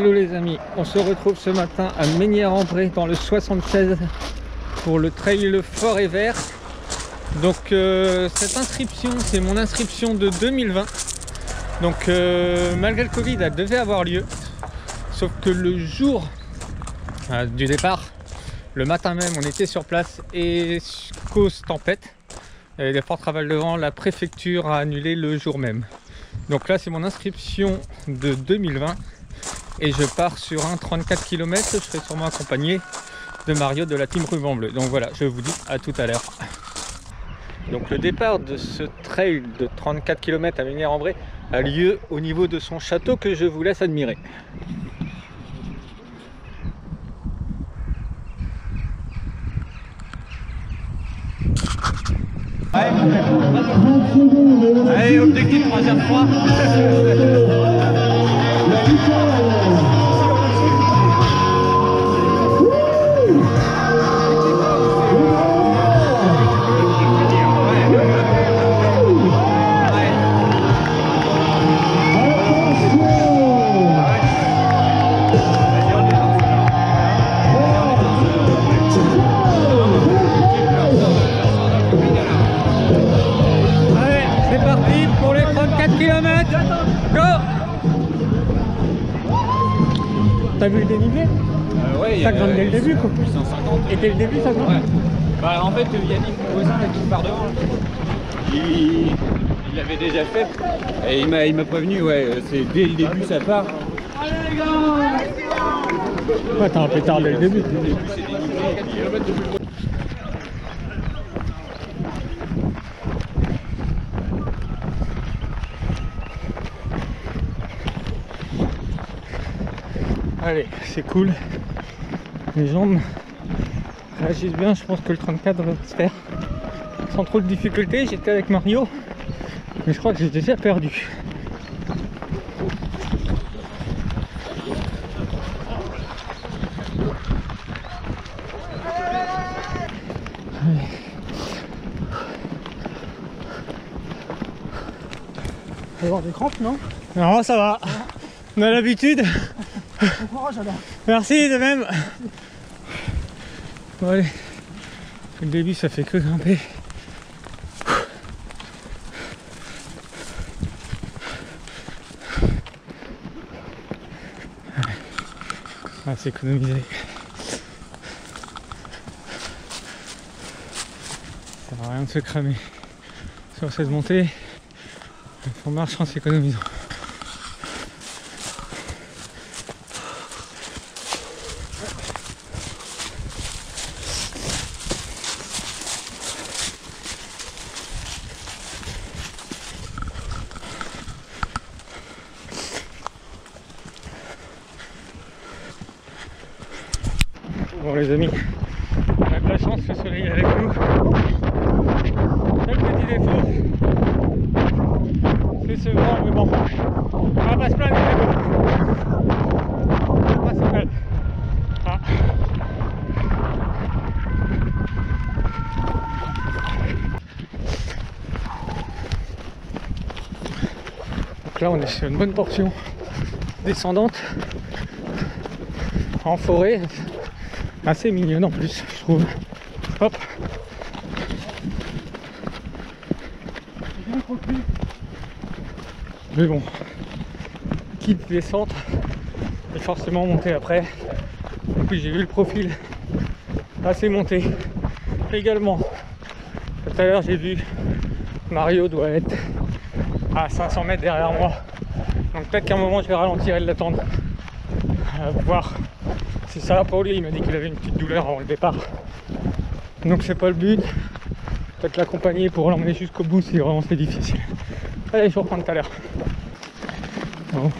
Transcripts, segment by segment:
Hello les amis, on se retrouve ce matin à Mesnières-en-Bray dans le 76 pour le trail Fort et Vert. Donc cette inscription, c'est mon inscription de 2020. Donc malgré le Covid, elle devait avoir lieu. Sauf que le jour du départ, le matin même, on était sur place et cause tempête, il y avait des fortes rafales de vent, la préfecture a annulé le jour même. Donc là, c'est mon inscription de 2020 et je pars sur un 34 km. Je serai sûrement accompagné de Mario de la team Ruban Bleu. Donc voilà, je vous dis à tout à l'heure. Donc le départ de ce trail de 34 km à Mesnières-en-Bray a lieu au niveau de son château que je vous laisse admirer. Allez, objectif troisième fois. T'as vu le dénivelé? Ouais, ça grimpe dès le début quoi. 150. Et dès le début ça grimpe? Ouais. Bah en fait Yannick, mon voisin là, qui part devant, il l'avait déjà fait et il m'a prévenu, ouais, c'est dès le début ça part. Allez les gars! Ouais, t'as un pétard dès le début. Dès le début c'est dénivelé. Allez, c'est cool. Les jambes réagissent bien. Je pense que le 34 va se faire sans trop de difficultés. J'étais avec Mario, mais je crois que j'ai déjà perdu. Allez. Tu vas avoir des crampes, non? Non, ça va. On a l'habitude. Bon courage alors. Merci de même. Bon allez, le début ça fait que grimper. On va s'économiser. Ça sert à rien de se cramer sur cette montée. On marche en s'économisant. Bon les amis, on a de la chance, le soleil est avec nous. Seul petit défaut, c'est ce vent, mais bon, on va pas se plaindre, il fait beau. C'est pas si mal. Ah. Donc là on est sur une bonne portion descendante en forêt. Assez mignonne en plus, je trouve. Hop. Mais bon, quitte descente et forcément monter après. En plus j'ai vu le profil assez monté également. Tout à l'heure j'ai vu Mario doit être à 500 mètres derrière moi. Donc peut-être qu'à un moment je vais ralentir et l'attendre. Voir si ça va pour lui. Il m'a dit qu'il avait une petite douleur avant le départ. Donc c'est pas le but. Peut-être l'accompagner pour l'emmener jusqu'au bout si vraiment c'est difficile. Allez, je vous reprends tout à l'heure. Bon.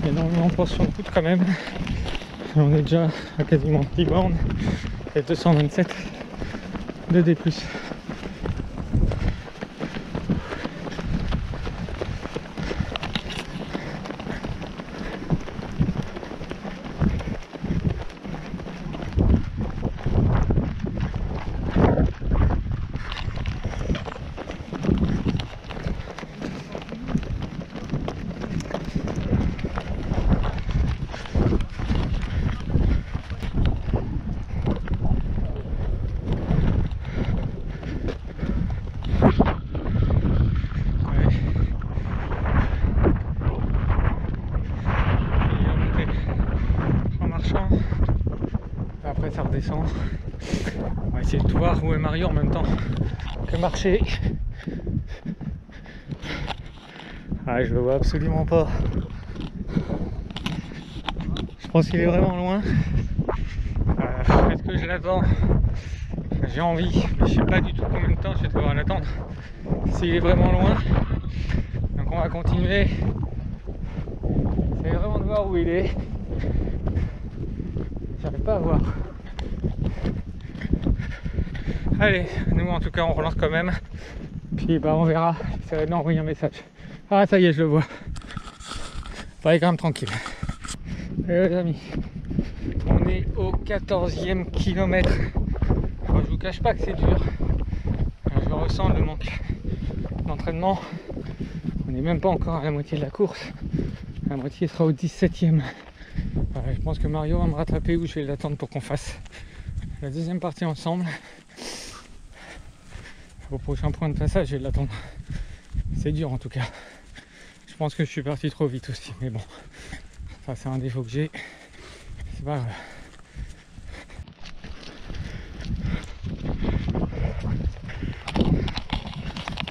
Énormément de portions de route quand même. Et on est déjà à quasiment 10 bornes et 227 de D+. après ça redescend. On va essayer de tout voir où est Mario en même temps que marcher. Ah, je le vois absolument pas. Je pense qu'il est vraiment loin. Est-ce que je l'attends? J'ai envie, mais je sais pas du tout combien de temps je vais devoir l'attendre. S'il est vraiment loin. Donc on va continuer. J'essaie vraiment de voir où il est. J'arrive pas à voir. Allez, nous en tout cas on relance quand même. Puis bah on verra. J'essaierai de lui envoyer un message. Ah ça y est, je le vois. Pas quand même tranquille. Et les amis, on est au 14e kilomètre. Bon, je vous cache pas que c'est dur. Je ressens le manque d'entraînement. On n'est même pas encore à la moitié de la course. La moitié sera au 17e. Voilà, je pense que Mario va me rattraper ou je vais l'attendre pour qu'on fasse la deuxième partie ensemble. Au prochain point de passage, je vais l'attendre. C'est dur en tout cas. Je pense que je suis parti trop vite aussi, mais bon, ça c'est un défaut que j'ai. C'est pas grave.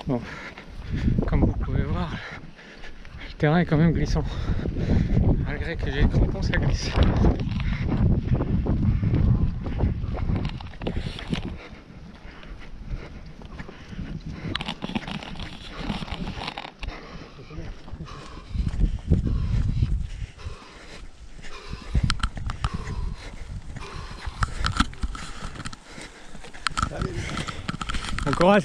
Bon, comme vous pouvez voir, le terrain est quand même glissant. Malgré que j'ai les crampons, ça glisse. Bon courage.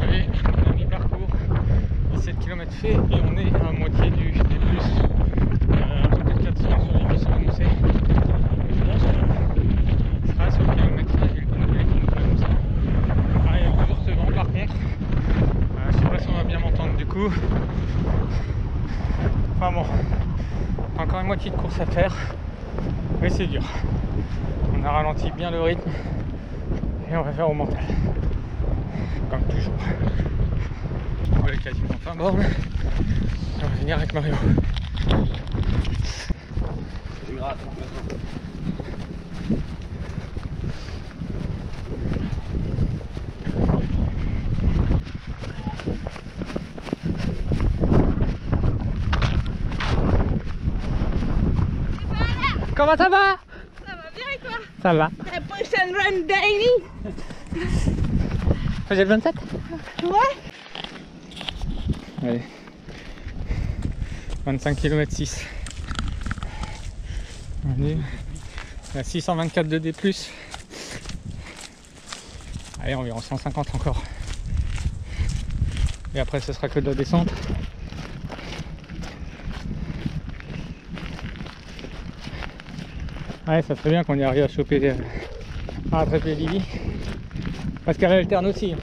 Allez, on a mi-parcours, 17 km fait et on est à moitié des plus. Un peu plus de 400 sur les 800 annoncés. Je pense qu'on sera sur le kilomètre 5 et le conduit qui nous fait comme ça. Ah, il y a toujours ce vent par contre. Je sais pas si on va bien m'entendre du coup. Enfin bon, encore une moitié de course à faire, mais c'est dur. On a ralenti bien le rythme et on va faire au mental. Comme toujours. On est quasiment fin borne. On va finir avec Mario. Comment ça va? Ça va bien et toi? Ça va. La prochaine run daily? J'ai le 27? Ouais. Allez. 25 km 6. Allez. La 624 de D+. Allez, environ 150 encore. Et après ce sera que de la descente. Ouais, ça serait bien qu'on y arrive à choper, à rattraper Lily. Parce qu'elle alterne aussi.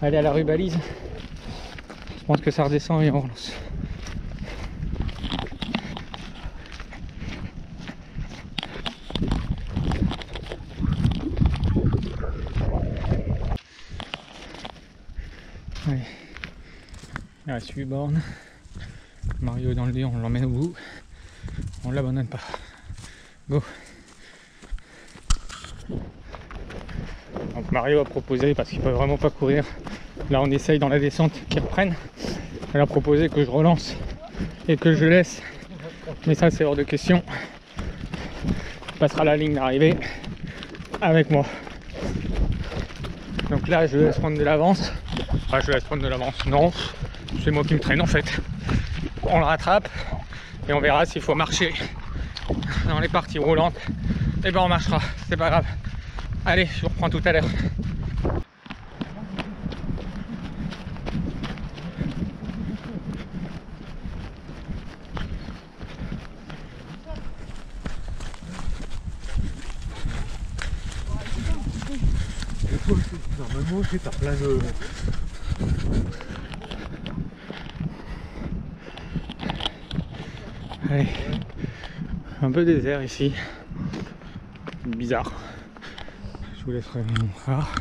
Elle est à la rue Balise. Je pense que ça redescend et on relance. Allez. Il reste 8 bornes. Mario est dans le lit, on l'emmène au bout. On ne l'abandonne pas. Go. Donc Mario a proposé, parce qu'il ne peut vraiment pas courir, là on essaye dans la descente qu'il reprenne. Elle a proposé que je relance et que je laisse. Mais ça c'est hors de question. Il passera la ligne d'arrivée avec moi. Donc là je laisse prendre de l'avance. Enfin je laisse prendre de l'avance. Non, c'est moi qui me traîne en fait. On le rattrape. Et on verra s'il faut marcher dans les parties roulantes. Et ben on marchera, c'est pas grave. Allez, je vous reprends tout à l'heure. Normalement, t'as plein de... Allez, un peu désert ici, bizarre. Je vous laisserai mon phare.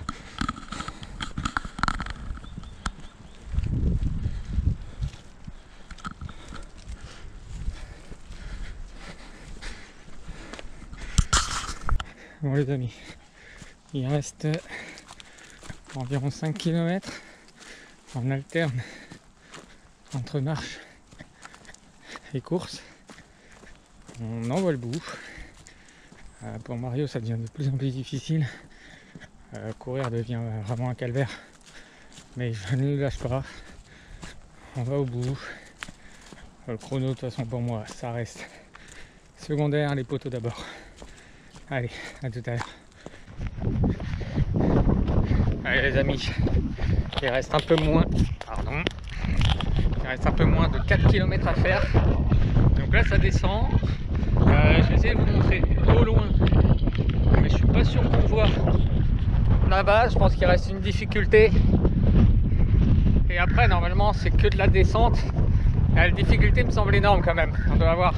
Bon les amis, il reste environ 5 km. On alterne entre marche et course. On en voit le bout. Pour Mario ça devient de plus en plus difficile. Courir devient vraiment un calvaire. Mais je ne le lâche pas. On va au bout. Le chrono de toute façon pour moi ça reste secondaire, les poteaux d'abord. Allez, à tout à l'heure. Allez les amis, il reste un peu moins, il reste un peu moins de 4 km à faire. Donc là ça descend. Je vais essayer de vous montrer au loin, mais je suis pas sûr qu'on voit là-bas. Je pense qu'il reste une difficulté. Et après normalement c'est que de la descente. La difficulté me semble énorme quand même. On doit avoir.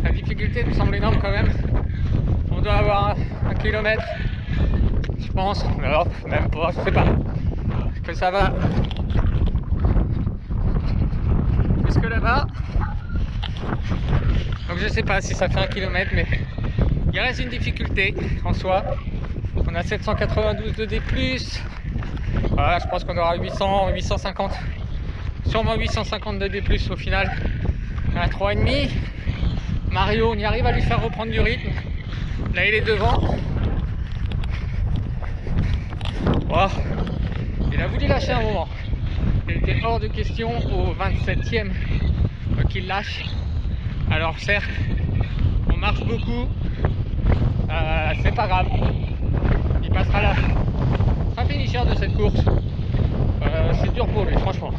La difficulté me semble énorme quand même. On doit avoir 1 kilomètre. Je pense, alors même pas, je sais pas. Est-ce que ça va jusque là-bas? Donc je sais pas si ça fait 1 kilomètre, mais il reste une difficulté en soi. On a 792 de D+. Voilà, je pense qu'on aura 800, 850. Sûrement 850 de D+, au final. À 3,5. Mario, on y arrive à lui faire reprendre du rythme. Là, il est devant. Oh, il a voulu lâcher un moment. Il était hors de question au 27e qu'il lâche. Alors certes, on marche beaucoup. C'est pas grave. Il passera là. C'est un finisher de cette course. C'est dur pour lui, franchement.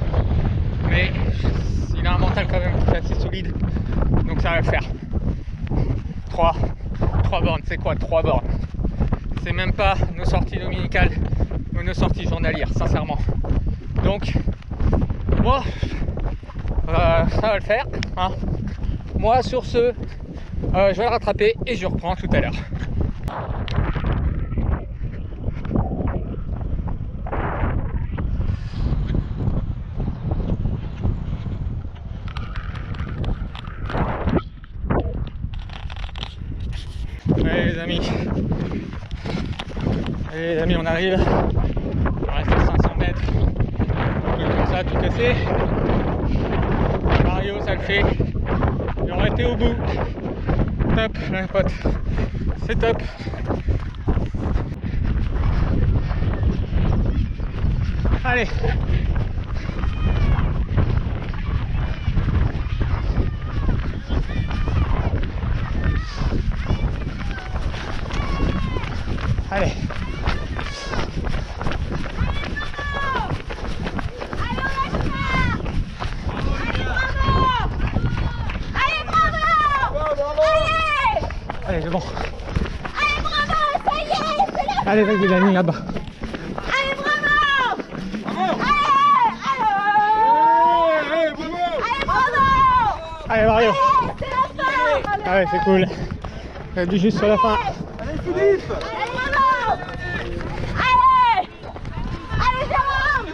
Mais il a un mental quand même qui est assez solide. Donc ça va le faire. 3 bornes, c'est quoi 3 bornes? C'est même pas nos sorties dominicales ou nos sorties journalières, sincèrement. Donc, bon, ça va le faire. Hein. Moi, sur ce, je vais le rattraper et je reprends tout à l'heure. Allez les amis, on arrive. Il reste 500 mètres. Tout comme ça, tout cassé. Mario, ça le fait. Et on a été au bout. Top, les potes. C'est top. Allez. Allez. Allez, c'est bon. Allez, bravo, ça y est, c'est la fin. Allez, vas-y, la ligne là-bas. Allez, bravo. Allez, bravo. Allez, bravo. Allez, Mario. C'est la fin. Ah ouais, c'est cool. On a dit juste sur la fin. Allez Philippe. Allez, bravo. Allez. Allez, Jérôme.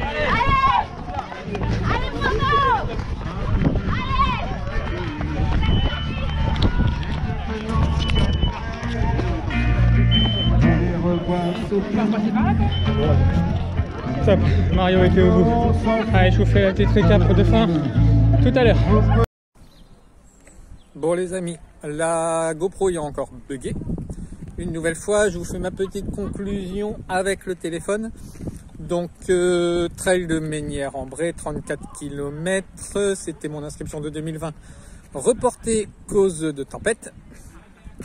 Allez. Allez, bravo. Top, Mario était au bout. Allez, je vous fais la petite récap de fin tout à l'heure. Bon les amis, la GoPro a encore bugué. Une nouvelle fois, je vous fais ma petite conclusion avec le téléphone. Donc, trail de Mesnières-en-Bray, 34 km, c'était mon inscription de 2020. Reporté cause de tempête.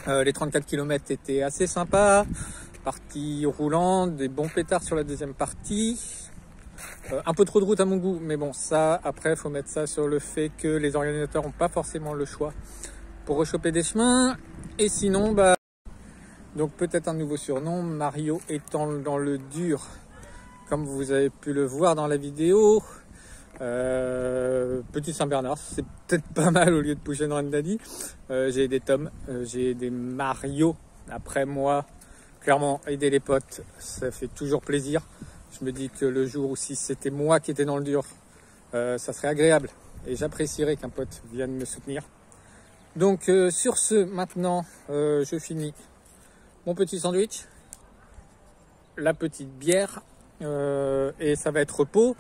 Les 34 km étaient assez sympas. Partie roulante, des bons pétards sur la deuxième partie. Un peu trop de route à mon goût, mais bon, ça, après, il faut mettre ça sur le fait que les organisateurs n'ont pas forcément le choix pour rechoper des chemins. Et sinon, bah, donc peut-être un nouveau surnom, Mario étant dans le dur, comme vous avez pu le voir dans la vidéo. Petit Saint-Bernard, c'est peut-être pas mal au lieu de Push and Run Daddy. J'ai des Tom, j'ai des Mario après moi. Clairement, aider les potes, ça fait toujours plaisir. Je me dis que le jour où si c'était moi qui étais dans le dur, ça serait agréable. Et j'apprécierais qu'un pote vienne me soutenir. Donc sur ce, maintenant, je finis mon petit sandwich, la petite bière, et ça va être repos.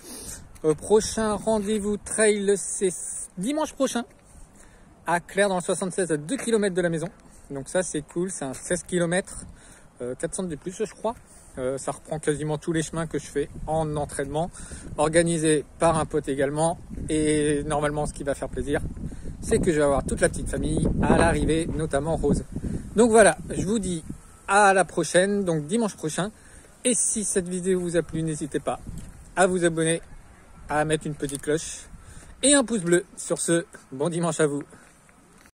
Prochain rendez-vous trail, c'est dimanche prochain, à Claire dans le 76, à 2 km de la maison. Donc ça c'est cool, c'est un 16 km, 400 de plus je crois. Ça reprend quasiment tous les chemins que je fais en entraînement, organisé par un pote également. Et normalement, ce qui va faire plaisir, c'est que je vais avoir toute la petite famille à l'arrivée, notamment Rose. Donc voilà, je vous dis à la prochaine, donc dimanche prochain. Et si cette vidéo vous a plu, n'hésitez pas à vous abonner, à mettre une petite cloche et un pouce bleu. Sur ce, bon dimanche à vous.